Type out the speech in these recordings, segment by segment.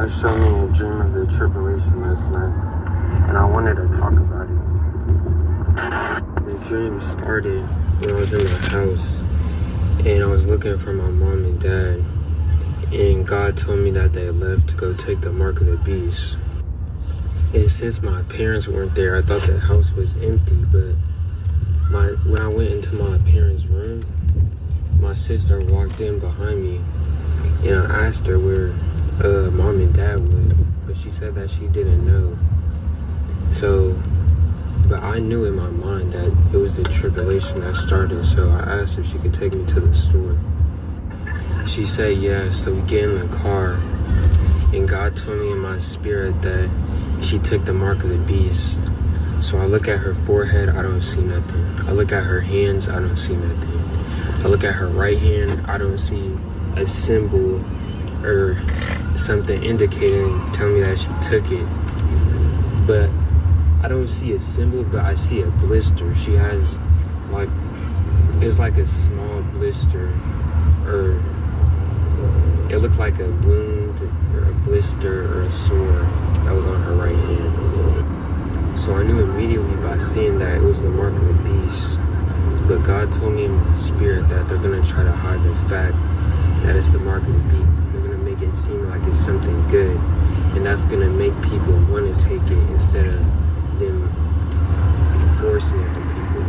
God showed me a dream of the tribulation last night, and I wanted to talk about it. The dream started when I was in my house, and I was looking for my mom and dad, and God told me that they left to go take the mark of the beast. And since my parents weren't there, I thought the house was empty, but when I went into my parents' room, my sister walked in behind me, and I asked her where mom and dad was, but she said that she didn't know. But I knew in my mind that it was the tribulation that started, so I asked if she could take me to the store. She said yes, so we get in the car, and God told me in my spirit that she took the mark of the beast. So I look at her forehead, I don't see nothing. I look at her hands, I don't see nothing. I look at her right hand, I don't see a symbol or something indicating, telling me that she took it. But I don't see a symbol, but I see a blister. She has it's like a small blister, or it looked like a wound or a blister or a sore that was on her right hand. So I knew immediately by seeing that it was the mark of the beast. But God told me in my spirit that they're going to try to hide the fact that it's the mark of the beast. They're going to make it seem like it's something good. And that's going to make people want to take it instead of them forcing it on people.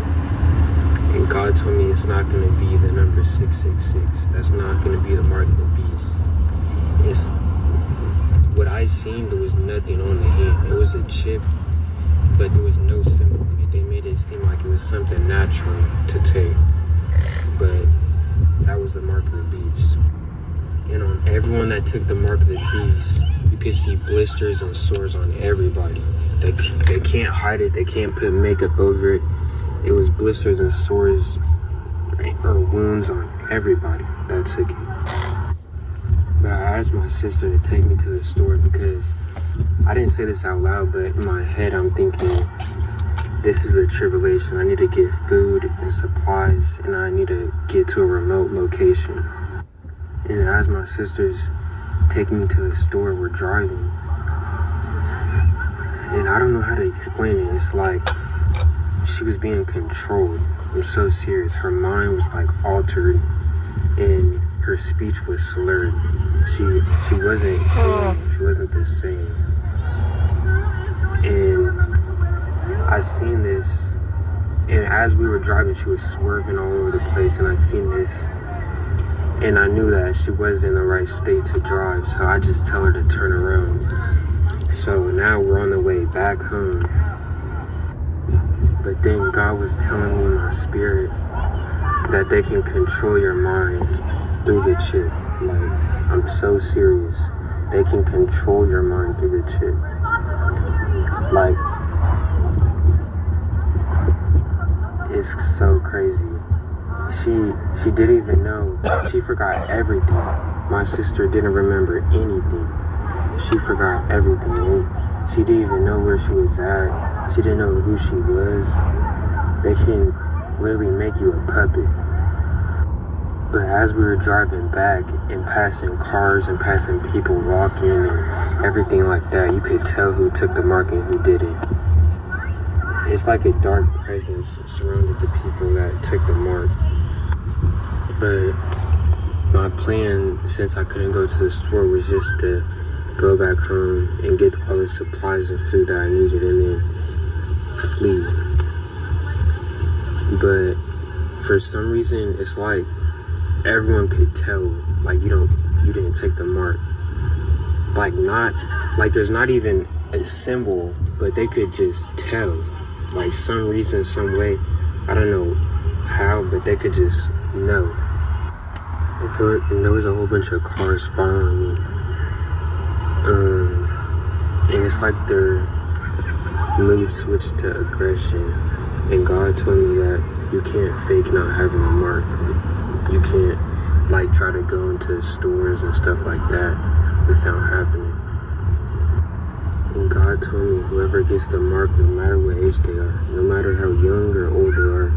And God told me it's not going to be the number 666. That's not going to be the mark of the beast. It's what I seen, there was nothing on the hand. It was a chip, but there was no symbol in it. They made it seem like it was something natural to take, but that was the mark of the beast. And on everyone that took the mark of the beast, you could see blisters and sores on everybody. They can't hide it. They can't put makeup over it. It was blisters and sores or wounds on everybody that took it. But I asked my sister to take me to the store because I didn't say this out loud, but in my head I'm thinking, this is the tribulation. I need to get food and supplies, and I need to get to a remote location. And as my sister's taking me to the store, we're driving. And I don't know how to explain it. It's like she was being controlled. I'm so serious. Her mind was like altered, and her speech was slurred. She wasn't the same. And I seen this, and as we were driving, she was swerving all over the place, and I seen this, and I knew that she wasn't in the right state to drive, so I just tell her to turn around. So now we're on the way back home, but then God was telling me in my spirit that they can control your mind through the chip. Like, I'm so serious. They can control your mind through the chip. Like, it's so crazy. She didn't even know. She forgot everything. My sister didn't remember anything. She forgot everything. And she didn't even know where she was at. She didn't know who she was. They can literally make you a puppet. But as we were driving back and passing cars and passing people walking and everything like that, you could tell who took the mark and who didn't. It's like a dark presence surrounded the people that took the mark. But my plan, since I couldn't go to the store, was just to go back home and get all the supplies and food that I needed and then flee. But for some reason, it's like everyone could tell, like, you didn't take the mark. Like there's not even a symbol, but they could just tell. Like, some reason, some way, I don't know how, but they could just know. And there was a whole bunch of cars following me. And it's like their mood switched to aggression. And God told me that you can't fake not having a mark. You can't, like, try to go into stores and stuff like that without having it. And God told me whoever gets the mark, no matter what age they are, no matter how young or old they are,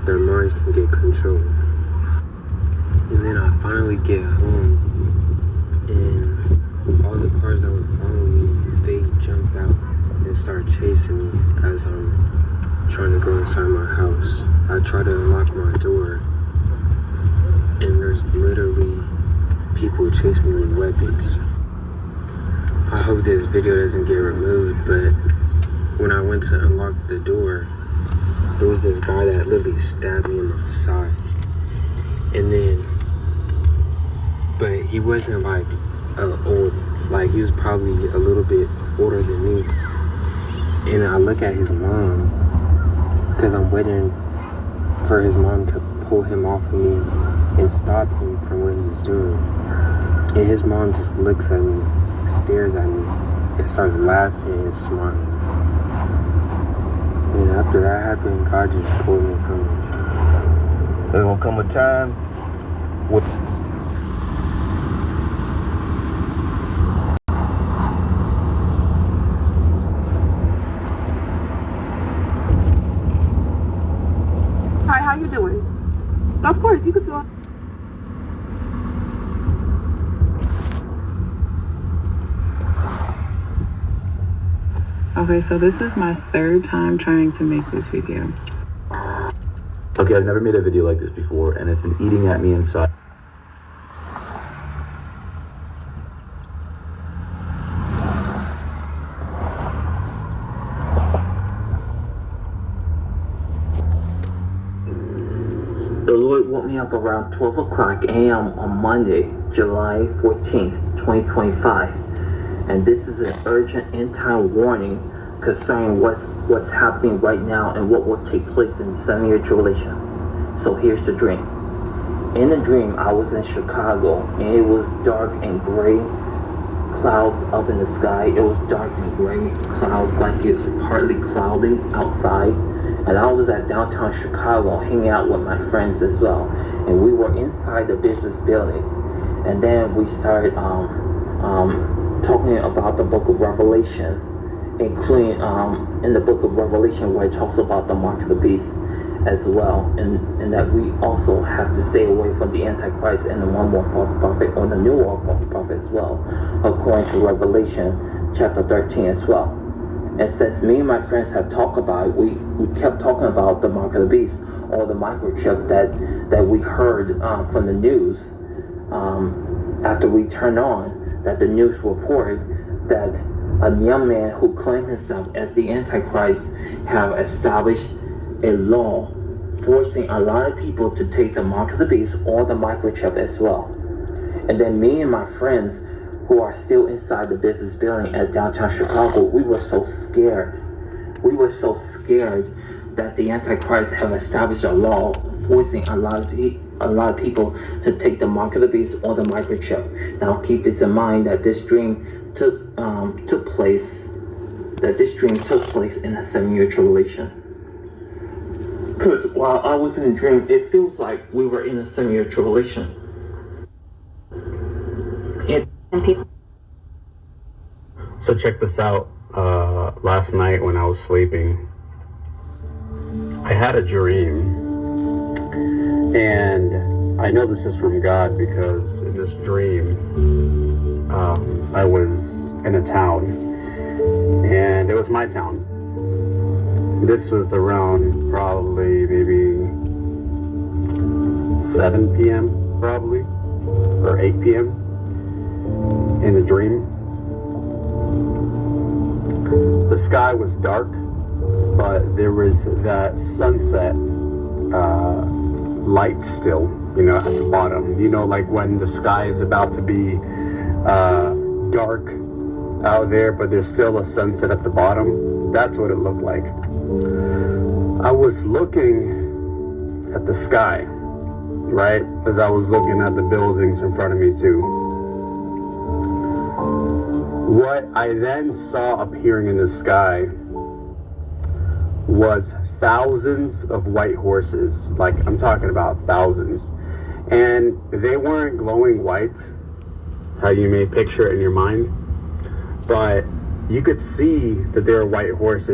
their minds can get controlled. And then I finally get home, and all the cars that to go inside my house. I try to unlock my door, and there's literally people chasing me with weapons. I hope this video doesn't get removed, but when I went to unlock the door, there was this guy that literally stabbed me in my side. And then, but he wasn't like old, like he was probably a little bit older than me. And I look at his mom, because I'm waiting for his mom to pull him off of me and stop him from what he's doing. And his mom just looks at me, stares at me, and starts laughing and smiling. And after that happened, God just pulled me from it. There's gonna come a time with Hi, how you doing? Of course, you can talk. Okay, so this is my third time trying to make this video. okay, I've never made a video like this before, and it's been eating at me inside. The Lord woke me up around 12 o'clock a.m. on Monday, July 14th, 2025. And this is an urgent end-time warning concerning what's happening right now and what will take place in the 7-year tribulation. So here's the dream. In the dream, I was in Chicago, and it was dark and gray, clouds up in the sky. It was dark and gray clouds, like it's partly cloudy outside. And I was at downtown Chicago hanging out with my friends as well. And we were inside the business buildings. And then we started talking about the book of Revelation, including in the book of Revelation where it talks about the mark of the beast as well. And that we also have to stay away from the Antichrist and the one more false prophet, or the new world false prophet as well, according to Revelation chapter 13 as well. And since me and my friends have talked about it, we kept talking about the mark of the beast, or the microchip that we heard from the news after we turned on, that the news reported that a young man who claimed himself as the Antichrist have established a law forcing a lot of people to take the mark of the beast or the microchip as well. And then me and my friends who are still inside the business building at downtown Chicago, we were so scared. We were so scared that the Antichrist have established a law forcing a lot of people to take the mark of the beast or the microchip. Now keep this in mind that this dream took place in the 7-year tribulation. Because while I was in the dream, it feels like we were in a 7-year tribulation. So check this out. Last night when I was sleeping, I had a dream, and I know this is from God because in this dream, I was in a town, and it was my town. This was around probably maybe 7 p.m. probably, or 8 p.m. in the dream. The sky was dark, but there was that sunset light still, at the bottom. Like when the sky is about to be dark out there, but there's still a sunset at the bottom. That's what it looked like. I was looking at the sky, right, as I was looking at the buildings in front of me too. What I then saw appearing in the sky was thousands of white horses. Like, I'm talking about thousands. And they weren't glowing white, how you may picture it in your mind, but you could see that they were white horses.